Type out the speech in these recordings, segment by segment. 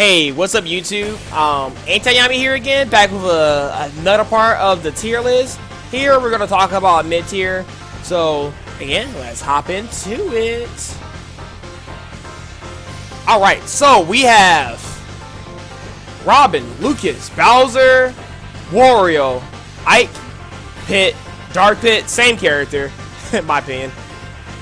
Hey, what's up YouTube? Antayami here again, back with another part of the tier list. Here we're going to talk about mid-tier. So, again, let's hop into it. Alright, so we have Robin, Lucas, Bowser, Wario, Ike, Pit, Dark Pit, same character, in my opinion.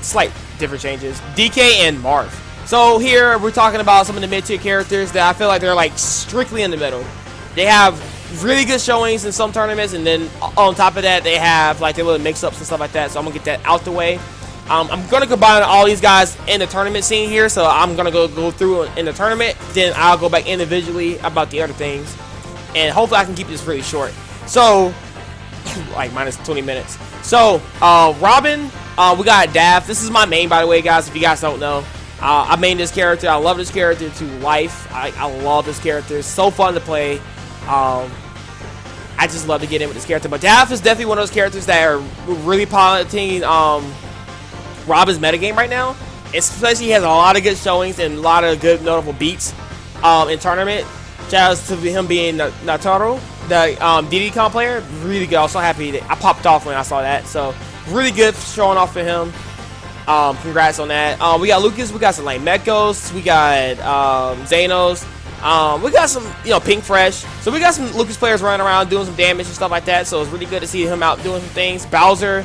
Slight different changes. DK and Marth. So here we're talking about some of the mid-tier characters that I feel like they're like strictly in the middle. They have really good showings in some tournaments, and then on top of that they have like their little mix-ups and stuff like that. So I'm gonna get that out the way. I'm gonna combine all these guys in the tournament scene here. So I'm gonna go through in the tournament, then I'll go back individually about the other things, and hopefully I can keep this really short. So like minus 20 minutes. So Robin, we got Daft. This is my main, by the way, guys. If you guys don't know. I made this character. I love this character to life. I love this character. It's so fun to play. I just love to get in with this character. But Daft is definitely one of those characters that are really piloting Robin's metagame right now. Especially he has a lot of good showings and a lot of good notable beats in tournament. Shout out to him being Nataro, the DD Con player. Really good. I was so happy that I popped off when I saw that. So really good showing off for him. Congrats on that. We got Lucas, we got some like Mekos, we got Xanos, we got some, Pink Fresh. So we got some Lucas players running around doing some damage and stuff like that. So it's really good to see him out doing some things. Bowser,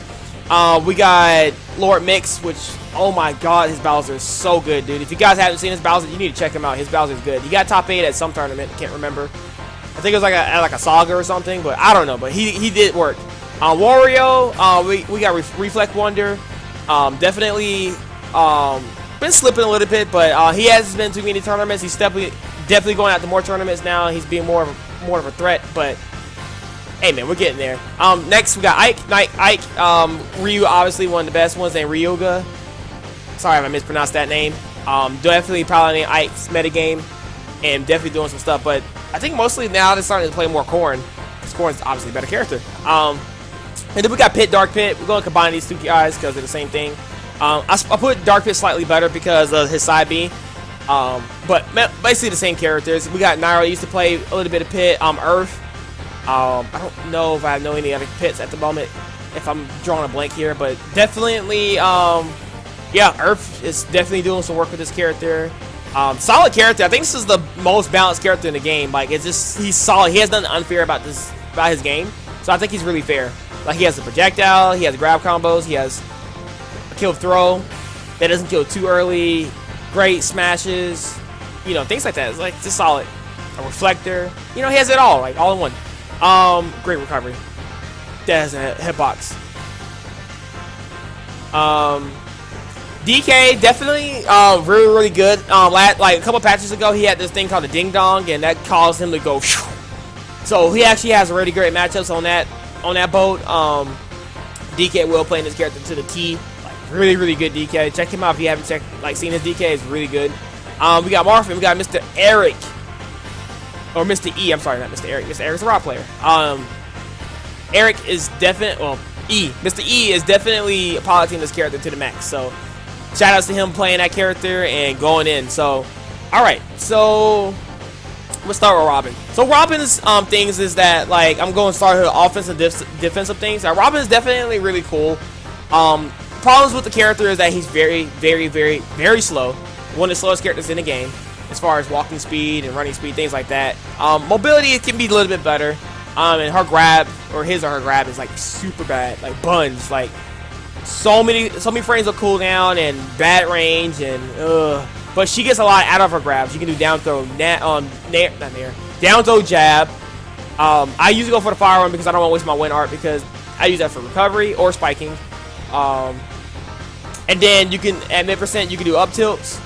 we got Lord Mix, which, oh my god, his Bowser is so good, dude. If you guys haven't seen his Bowser, you need to check him out. His Bowser is good. He got top 8 at some tournament, I can't remember. I think it was like a Saga or something, but I don't know. But he did work. Wario, we got Reflect Wonder. Definitely been slipping a little bit, but he hasn't been too many tournaments. He's definitely going out to more tournaments now. He's being more of a threat, but hey man, we're getting there. Next we got Ike. Ryu, obviously one of the best ones, named Ryuga. Sorry if I mispronounced that name. Definitely probably Ike's metagame and definitely doing some stuff, but I think mostly now they're starting to play more Corrin, because Corrin's obviously a better character. And then we got Pit, Dark Pit. We're going to combine these two guys because they're the same thing. I put Dark Pit slightly better because of his side B. But basically the same characters. We got Nairo, used to play a little bit of Pit. Earth. I don't know if I know any other Pits at the moment, if I'm drawing a blank here. But definitely, yeah, Earth is definitely doing some work with this character. Solid character. I think this is the most balanced character in the game. Like, it's just, he's solid. He has nothing unfair about his game. So I think he's really fair. Like, he has a projectile, he has grab combos, he has a kill throw that doesn't kill too early, great smashes, things like that. It's like just solid. A reflector, he has it all, like all in one. Great recovery. That has a hitbox. DK definitely really good. Like a couple patches ago, he had this thing called a ding dong, and that caused him to go. So he actually has really great matchups on that boat. DK will playing this character to the T. Like really good DK. Check him out if you haven't seen his DK. It's really good. We got Marvin. We got Mr. Eric. Or Mr. E. I'm sorry, not Mr. Eric. Mr. Eric's a rock player. Eric is definitely, Mr. E is definitely piloting this character to the max. So shout outs to him playing that character and going in. So alright, so let's start with Robin. So Robin's things is that, like, I'm going to start with offensive defensive things. Now, Robin is definitely really cool. Problems with the character is that he's very slow. One of the slowest characters in the game as far as walking speed and running speed, things like that. Mobility can be a little bit better. And her grab, or his or her grab, is like super bad, like buns, like so many frames of cooldown and bad range, and but she gets a lot out of her grabs. You can do down throw, down throw jab. I usually go for the fire one because I don't want to waste my win art, because I use that for recovery or spiking. And then you can, at mid% you can do up tilts.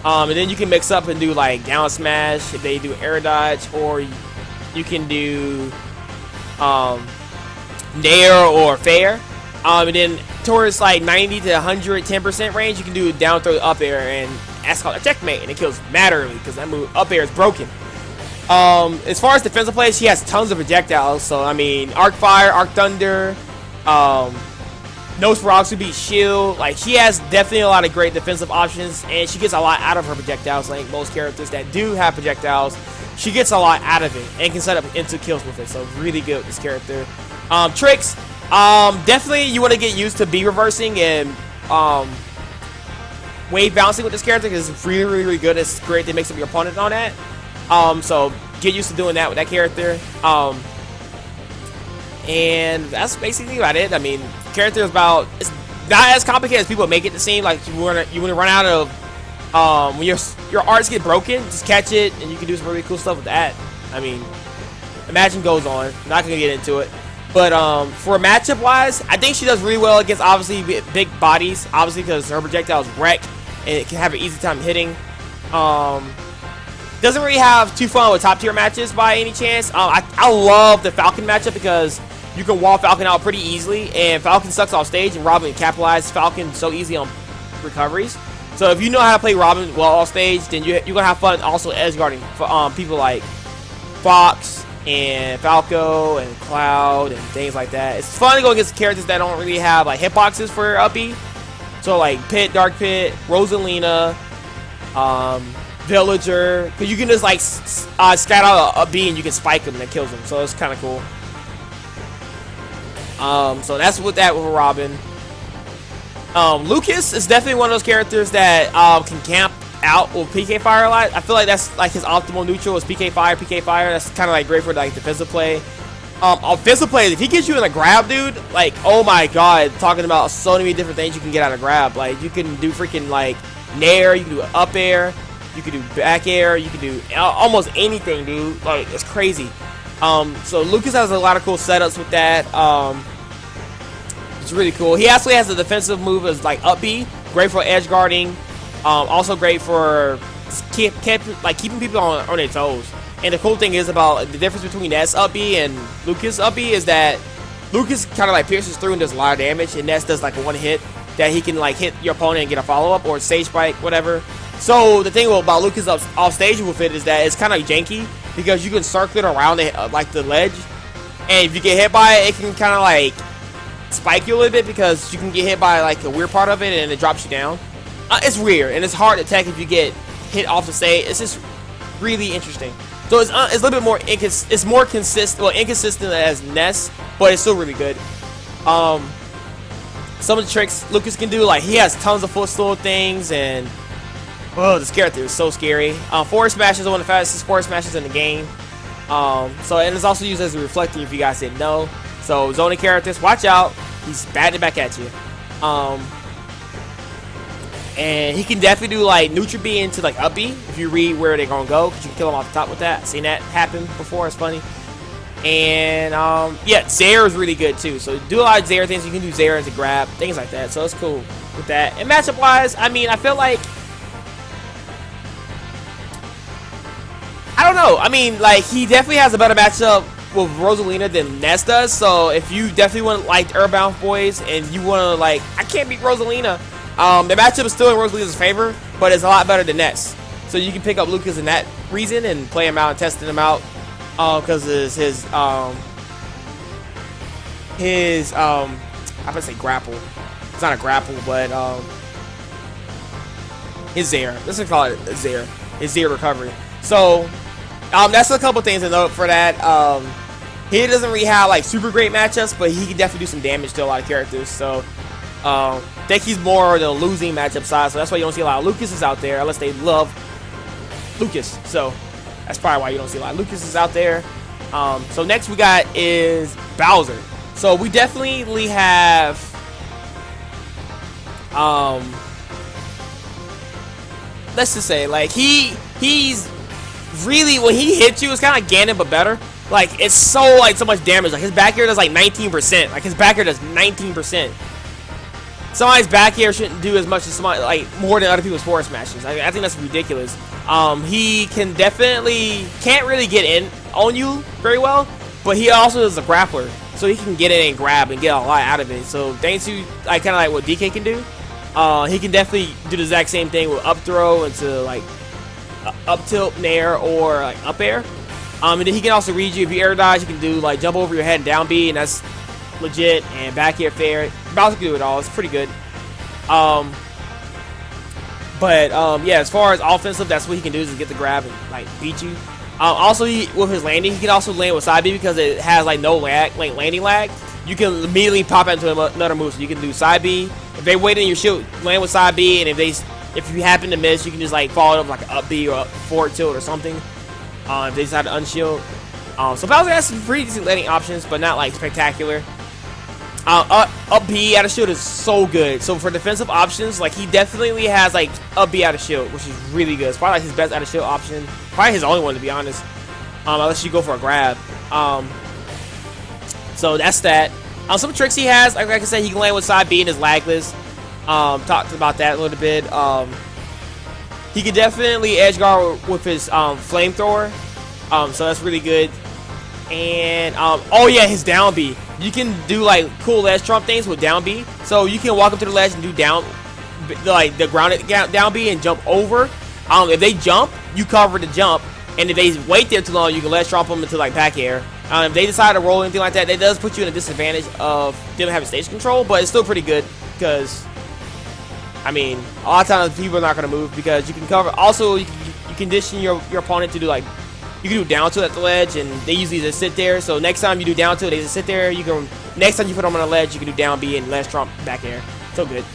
And then you can mix up and do like down smash if they do air dodge, or you can do nair or fair. And then towards like 90 to 110% range, you can do down throw up air, and that's called a checkmate, and it kills mad early because that move up air is broken. As far as defensive plays, she has tons of projectiles. So I mean, Arc Fire, Arc Thunder, Knows rocks to beat shield. Like, she has definitely a lot of great defensive options, and she gets a lot out of her projectiles. Like most characters that do have projectiles, she gets a lot out of it and can set up into kills with it. So really good with this character. Tricks. Definitely you want to get used to B reversing and wave bouncing with this character because it's really good. It's great to mix up your opponent on that. So get used to doing that with that character. And that's basically about it. I mean, character is about, it's not as complicated as people make it to seem. Like you want to run out of when your arts get broken, just catch it and you can do some really cool stuff with that. I mean, Imagine goes on. I'm not gonna get into it. But for matchup wise, I think she does really well against obviously big bodies, obviously because her projectiles wreck and it can have an easy time hitting. Doesn't really have too fun with top tier matches by any chance. I love the Falcon matchup because you can wall Falcon out pretty easily, and Falcon sucks off stage, and Robin capitalizes Falcon so easy on recoveries. So if you know how to play Robin well off stage, then you're gonna have fun also edgeguarding people like Fox and Falco and Cloud and things like that. It's fun to go against characters that don't really have like hitboxes for up B. So like Pit, Dark Pit, Rosalina, Villager, because you can just like scat out a B and you can spike them and it kills them. So it's kind of cool. So that's with that with Robin. Lucas is definitely one of those characters that can camp out with PK Fire a lot. I feel like that's like his optimal neutral is PK Fire. PK Fire, that's kind of like great for like defensive play. Offensive play, if he gets you in a grab, dude, like, oh my god, talking about so many different things you can get out of grab. Like, you can do freaking like nair, you can do up air, you can do back air, you can do almost anything, dude. Like, it's crazy. So Lucas has a lot of cool setups with that. It's really cool. He actually has a defensive move as like up B, great for edge guarding. Also great for keeping people on their toes. And the cool thing is about the difference between Ness up B and Lucas up B is that Lucas kind of like pierces through and does a lot of damage, and Ness does like a one hit that he can like hit your opponent and get a follow up or stage spike, whatever. So the thing about Lucas off stage with it is that it's kind of janky because you can circle it around like the ledge, and if you get hit by it, it can kind of like spike you a little bit because you can get hit by like a weird part of it and it drops you down. It's weird and it's hard to attack if you get hit off the stage. It's just really interesting. So it's a little bit more it's more consistent, well, inconsistent as Ness, but it's still really good. Some of the tricks Lucas can do, like he has tons of footstool things, and oh, this character is so scary. Forward smash is one of the fastest forward smashes in the game. So and it's also used as a reflector if you guys didn't know. So zoning characters, watch out. He's batting back at you. And he can definitely do like neutral B into like up B if you read where they're gonna go, because you can kill him off the top with that. I've seen that happen before. It's funny. And yeah, Zaire is really good too. So do a lot of Zaire things. You can do Zaire into grab, things like that. So it's cool with that. And matchup wise, I mean, I feel like, I don't know. I mean, like he definitely has a better matchup with Rosalina than Ness does. So if you definitely want like Earthbound boys and you want to like, I can't beat Rosalina. The matchup is still in Rosalina's favor, but it's a lot better than Ness. So you can pick up Lucas in that reason and play him out and testing him out. Because his I'm gonna say grapple. It's not a grapple, but his Zaire. Let's just call it Zaire. His Zaire recovery. So that's a couple things to note for that. He doesn't really have like super great matchups, but he can definitely do some damage to a lot of characters. So I think he's more the losing matchup side. So that's why you don't see a lot of Lucases out there unless they love Lucas. So that's probably why you don't see a lot of Lucases out there. So next we got is Bowser. So we definitely have let's just say like he's really, when he hits you, it's kind of like Ganon but better. Like it's so much damage. Like his back air does like 19%. Like his back air does 19%. Somebody's back air shouldn't do as much as somebody, like more than other people's forward smashes. I think that's ridiculous. He can definitely can't really get in on you very well, but he also is a grappler, so he can get in and grab and get a lot out of it. So thanks to like kind of like what DK can do, he can definitely do the exact same thing with up throw into like up tilt nair or like up air. And then he can also read you if you air dodge. You can do like jump over your head and down B, and that's legit. And back air fair, Bowser can do it all. It's pretty good. Yeah, as far as offensive, that's what he can do is get the grab and like beat you. Also, with his landing, he can also land with side B because it has like no lag, like landing lag. You can immediately pop into another move. So you can do side B. If they wait in your shield, land with side B, and if you happen to miss, you can just like follow it up like an up B or up forward tilt or something. If they decide to unshield. So Bowser has some pretty decent landing options, but not like spectacular. Up B out of shield is so good. So for defensive options, like he definitely has like up B out of shield, which is really good. It's probably like his best out of shield option. Probably his only one, to be honest. Unless you go for a grab. So that's that. Some tricks he has, like I said, he can land with side B and is lagless. Talked about that a little bit. He can definitely edge guard with his flamethrower. So that's really good. And oh yeah, his down B. You can do like cool ledge trump things with down B. So you can walk up to the ledge and do down, like the grounded down B and jump over. If they jump, you cover the jump. And if they wait there too long, you can ledge trump them into like back air. If they decide to roll or anything like that, it does put you in a disadvantage of them having stage control, but it's still pretty good because, I mean, a lot of times people are not going to move because you can cover. Also, you condition your opponent to do like, you can do down tilt at the ledge, and they usually just sit there. So next time you do down tilt, they just sit there. You can next time you put them on a ledge, you can do down B and ledge trump back air. So good.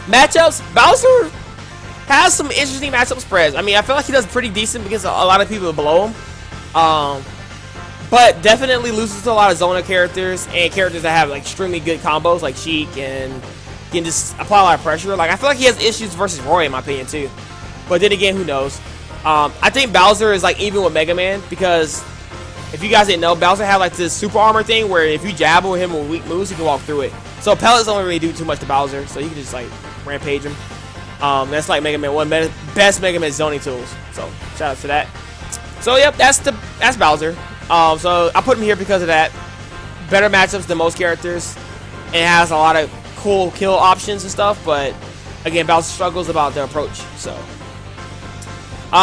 Matchups, Bowser has some interesting matchup spreads. I mean, I feel like he does pretty decent because a lot of people are below him. But definitely loses to a lot of Zona characters and characters that have like extremely good combos like Sheik and can just apply a lot of pressure. Like I feel like he has issues versus Roy in my opinion too. But then again, who knows? I think Bowser is like even with Mega Man because if you guys didn't know, Bowser had like this super armor thing where if you jab with him with weak moves, he can walk through it. So pellets don't really do too much to Bowser, so you can just like rampage him. That's like Mega Man, one best Mega Man zoning tools. So shout out to that. So yep, that's Bowser. So I put him here because of that. Better matchups than most characters. And has a lot of cool kill options and stuff, but again, Bowser struggles about the approach. So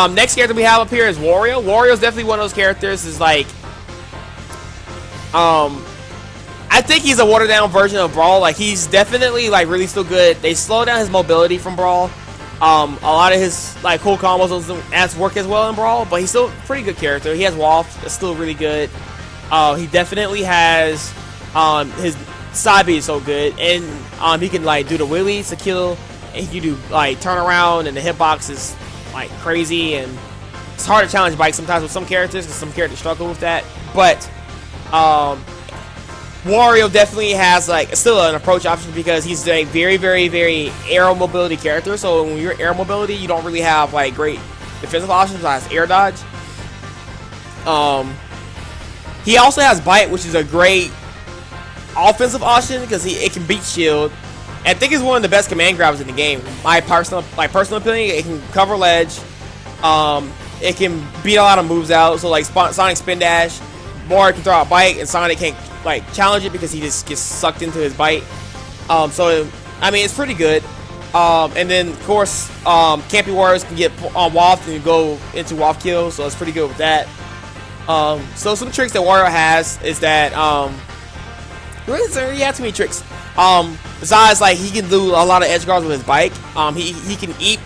next character we have up here is Wario. Wario is definitely one of those characters. Is like, I think he's a watered down version of Brawl. Like he's definitely like really still good. They slow down his mobility from Brawl. A lot of his like cool combos doesn't work as well in Brawl, but he's still a pretty good character. He has Waff, that's still really good. He definitely has his side B is so good, and he can like do the wheelies to kill, and he can do like turn around, and the hitbox is like crazy, and it's hard to challenge Bike sometimes with some characters because some characters struggle with that. But Wario definitely has like still an approach option because he's a very, very, very aero mobility character. So when you're air mobility, you don't really have like great defensive options besides air dodge. He also has Bite, which is a great offensive option because it can beat shield. And I think it's one of the best command grabs in the game. My personal opinion, it can cover ledge. It can beat a lot of moves out. So like Sonic Spin Dash, Mario can throw out Bite, and Sonic can't like challenge it because he just gets sucked into his Bite. So I mean, it's pretty good. And then of course, Campy Warriors can get Waff and go into Waff kills, so it's pretty good with that. So some tricks that Wario has is that he has too many tricks. Besides, like he can do a lot of edge guards with his bike. He can eat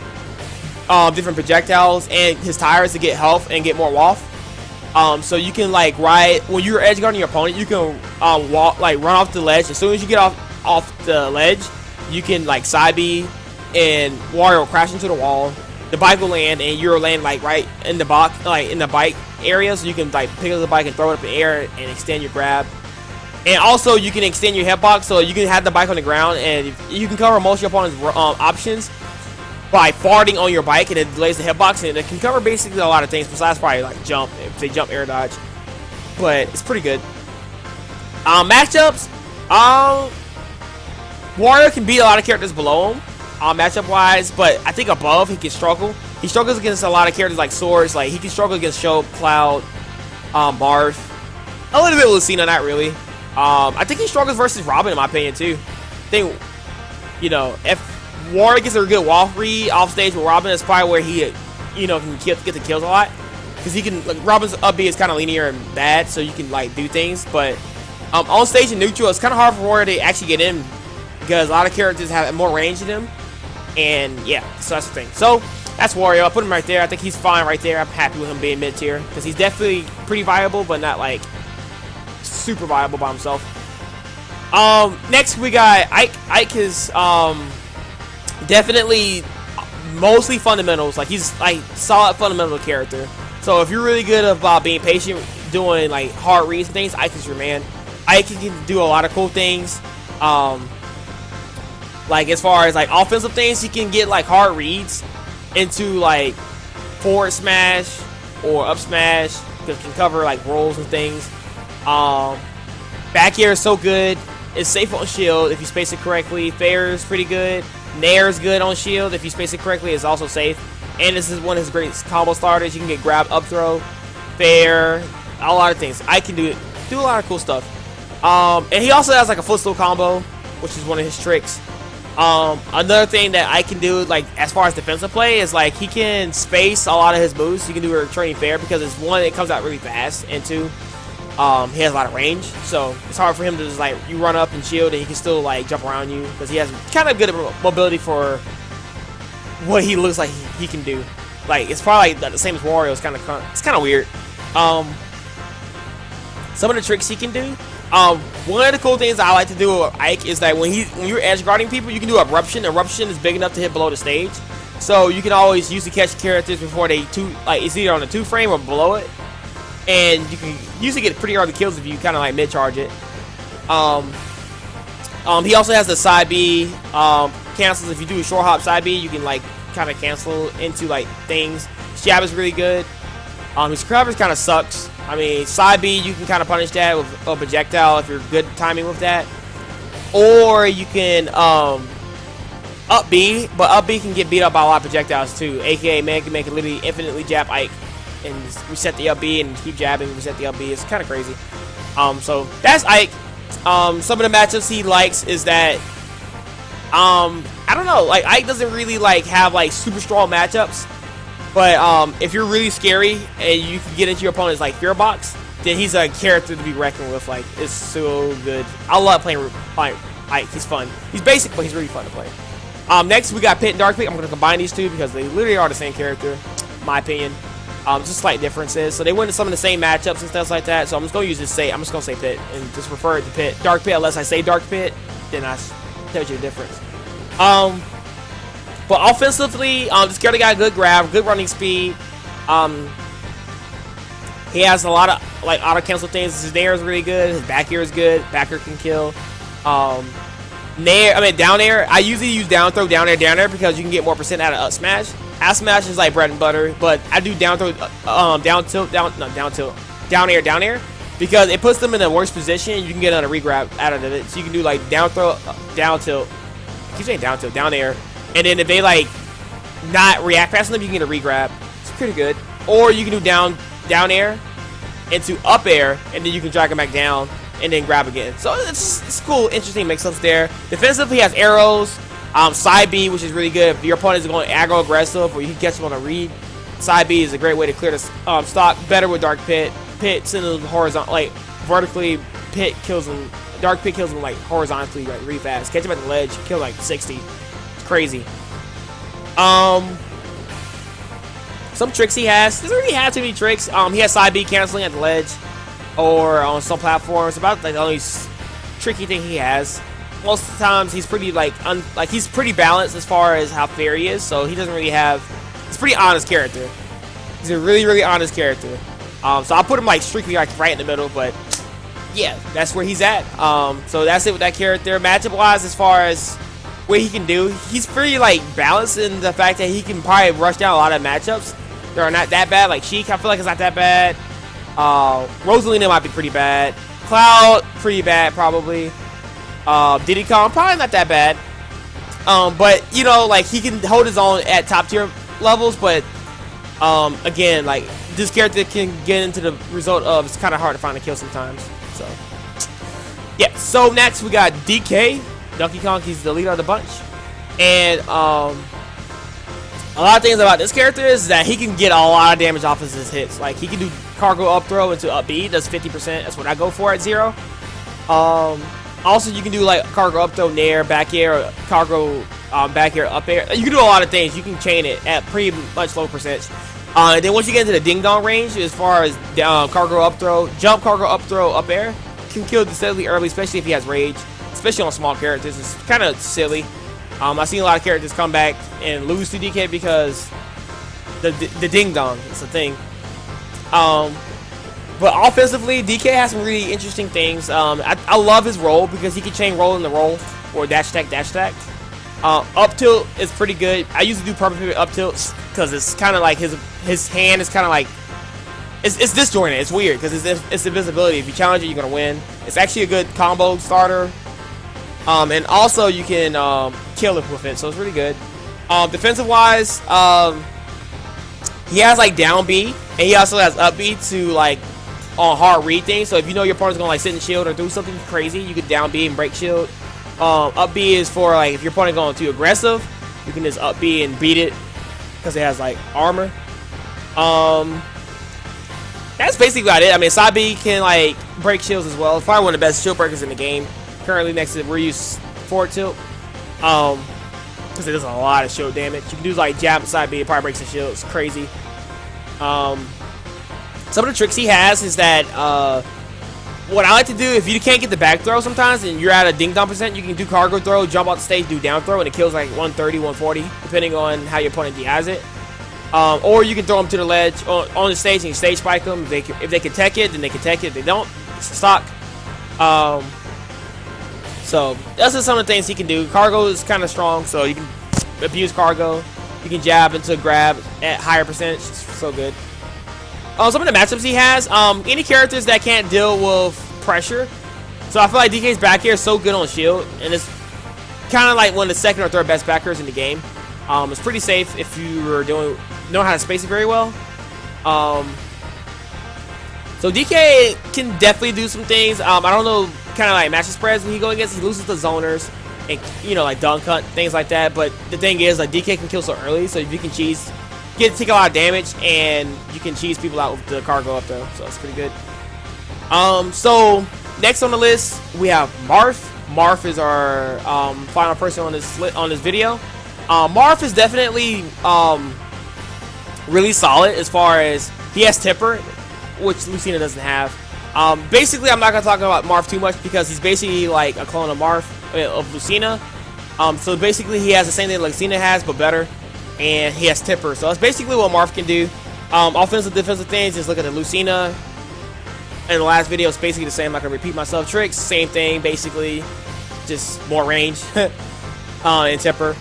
different projectiles and his tires to get health and get more Waff. So you can like ride when you're edge guarding your opponent. You can walk like run off the ledge. As soon as you get off the ledge, you can like side B and Wario will crash into the wall. The bike will land and you're land like right in the box, like in the bike area. So you can like pick up the bike and throw it up in the air and extend your grab. And also you can extend your hitbox so you can have the bike on the ground and you can cover most of your opponent's options by farting on your bike, and it delays the hitbox, and it can cover basically a lot of things besides probably like jump if they jump air dodge. But it's pretty good. Matchups, Wario can beat a lot of characters below him, matchup wise, but I think above he can struggle. He struggles against a lot of characters like Swords. Like he can struggle against Show, Cloud, Marth, a little bit with Lucina, not really. I think he struggles versus Robin in my opinion too. I think, you know, if Wario gets a good Waff read off stage with Robin, is probably where he, you know, can get the kills a lot. Because he can, like, Robin's up B is kind of linear and bad, so you can, like, do things. But On stage and neutral, it's kind of hard for Wario to actually get in because a lot of characters have more range in them. And yeah, so that's the thing. So that's Wario. I put him right there. I think he's fine right there. I'm happy with him being mid tier because he's definitely pretty viable, but not like super viable by himself. Next we got Ike. Ike is definitely mostly fundamentals. Like he's like solid fundamental character. So if you're really good about being patient, doing like hard reads and things, Ike is your man. Ike can do a lot of cool things. Like as far as like offensive things, he can get like hard reads into like forward smash or up smash because can cover like rolls and things. Back air is so good. It's safe on shield if you space it correctly. Fair is pretty good. Nair is good on shield if you space it correctly. It's also safe. And this is one of his great combo starters. You can get grab, up throw, fair, a lot of things. I can do a lot of cool stuff. And he also has like a footstool combo, which is one of his tricks. Another thing that I can do, like as far as defensive play, is like he can space a lot of his moves. You can do a returning fair because it's one, it comes out really fast, and two, he has a lot of range, so it's hard for him to just like you run up and shield and he can still like jump around you because he has kind of good mobility for what he looks like he can do. Like it's probably like the same as Wario. It's kind of weird. Some of the tricks he can do. One of the cool things I like to do with Ike is that when you're edge guarding people, you can do Eruption. Eruption is big enough to hit below the stage, so you can always use to catch characters before they it's either on the 2 frame or below it, and you can usually get pretty early kills if you kind of like mid charge it. He also has the side B cancels. If you do a short hop side B, you can like kind of cancel into like things. Jab is really good. His covers kind of sucks. I mean, side B, you can kind of punish that with a projectile if you're good timing with that. Or you can up B, but up B can get beat up by a lot of projectiles too. AKA, man can make it literally infinitely jab Ike and reset the up B and keep jabbing and reset the up B. It's kind of crazy. So that's Ike. Some of the matchups he likes is that, I don't know, like Ike doesn't really like have like super strong matchups. But if you're really scary and you can get into your opponent's like fear box, then he's a character to be reckoned with. Like it's so good. I love playing Ike. He's fun. He's basic, but he's really fun to play. Next we got Pit and Dark Pit. I'm gonna combine these two because they literally are the same character, in my opinion. Just slight differences. So they went to some of the same matchups and stuff like that. So I'm just gonna I'm just gonna say Pit and just refer it to Pit. Dark Pit, unless I say Dark Pit, then I tell you the difference. But offensively, this character got good grab, good running speed. He has a lot of like auto cancel things. His nair is really good. His back air is good. Back air can kill. Down air. I usually use down throw, down air because you can get more percent out of up smash. Up smash is like bread and butter, but I do down throw, down air because it puts them in the worst position. You can get on a regrab out of it, so you can do like down throw, down tilt. I keep saying down tilt, down air. And then if they like not react fast enough, you can get a regrab. It's pretty good. Or you can do down air into up air, and then you can drag them back down and then grab again. So it's cool, interesting mix-ups there. Defensively, he has arrows, side B, which is really good. If your opponent is going aggro aggressive, or you can catch them on a read, side B is a great way to clear the stock. Better with Dark Pit. Pit sends them horizontal, like vertically. Pit kills them. Dark Pit kills them like horizontally, like really fast. Catch him at the ledge, kill like 60. Crazy. Some tricks he has. Doesn't really have too many tricks. He has side B canceling at the ledge or on some platforms. About like the only tricky thing he has. Most of the times he's pretty like he's pretty balanced as far as how fair he is. So he doesn't really have. He's a pretty honest character. He's a really honest character. So I'll put him like strictly like right in the middle, but yeah, that's where he's at. So that's it with that character. Matchup wise, as far as what he can do, he's pretty like balanced in the fact that he can probably rush down a lot of matchups that are not that bad. Like Sheik, I feel like it's not that bad. Rosalina might be pretty bad. Cloud, pretty bad probably. Diddy Kong, probably not that bad. But you know, like he can hold his own at top tier levels. But again, like this character can get into the result of it's kind of hard to find a kill sometimes. So yeah. So next we got DK. Donkey Kong, he's the leader of the bunch. And a lot of things about this character is that he can get a lot of damage off of his hits. Like he can do cargo up throw into up B, does 50%. That's what I go for at 0. Also, you can do like cargo up throw, nair, back air, or cargo back air, up air. You can do a lot of things. You can chain it at pretty much low percentage. And then once you get into the ding dong range, as far as cargo up throw, jump, cargo up throw, up air, can kill decidedly early, especially if he has rage, especially on small characters. It's kind of silly. I've seen a lot of characters come back and lose to DK because the ding dong is a thing. But offensively, DK has some really interesting things. I love his roll because he can chain roll in the roll or dash attack, dash attack. Up tilt is pretty good. I usually do perfect pivot up tilts because it's kind of like his hand is kind of like it's disjointed. It's weird because it's invisibility. If you challenge it, you're gonna win. It's actually a good combo starter. And also you can kill it with it, so it's really good. Defensive wise, he has like down B, and he also has up B to like on hard read things. So if you know your opponent's gonna like sit in shield or do something crazy, you can down B and break shield. Up B is for like if your opponent going too aggressive, you can just up B and beat it because it has like armor. That's basically about it. I mean, side B can like break shields as well. It's probably one of the best shield breakers in the game. Currently next to Ryu's forward tilt. Because it does a lot of shield damage. You can do like jab side B, it probably breaks the shield. It's crazy. Some of the tricks he has is that what I like to do, if you can't get the back throw sometimes and you're at a ding dong percent, you can do cargo throw, jump off the stage, do down throw, and it kills like 130, 140, depending on how your opponent has it. Or you can throw them to the ledge on the stage and you stage spike them. If they can tech it, then they can tech it. If they don't, it's a stock. So that's just some of the things he can do. Cargo is kind of strong, so you can abuse cargo. You can jab into grab at higher percentage. It's so good. Some of the matchups he has, any characters that can't deal with pressure. So I feel like DK's back air is so good on shield, and it's kind of like one of the second or third best backers in the game. It's pretty safe if you are know how to space it very well. So DK can definitely do some things. I don't know, kind of like matchup spreads when he go against. He loses the zoners and like dunk hunt, things like that. But the thing is, like DK can kill so early, so if you can cheese, take a lot of damage, and you can cheese people out with the cargo up there. So it's pretty good. So next on the list we have Marth. Marth is our final person on this video. Marth is definitely really solid as far as he has Tipper, which Lucina doesn't have. Basically, I'm not gonna talk about Marth too much because he's basically like a clone of Marth of Lucina. So basically, he has the same thing Lucina has, but better, and he has Tipper. So that's basically what Marth can do. Offensive, defensive things. Just look at the Lucina. In the last video, it's basically the same. I'm not gonna repeat myself. Tricks, same thing, basically, just more range. And Tipper.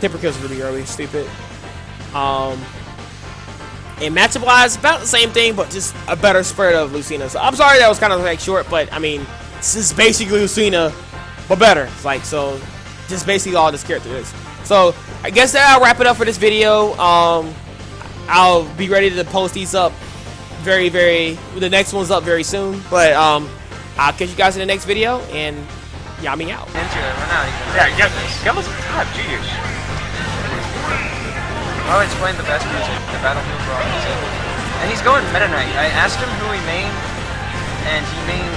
Tipper kills really early, stupid. And matchup wise, about the same thing, but just a better spread of Lucina. So I'm sorry that was kind of like short, but I mean, this is basically Lucina, but better. It's like, so just basically all this character is. So I guess that'll wrap it up for this video. I'll be ready to post these up the next one's up very soon. But I'll catch you guys in the next video, and Yami out. Yeah, give us some time, jeez. I'll explain the best music, the Battlefield Rock music. And he's going Meta Knight. I asked him who he mained, and he mained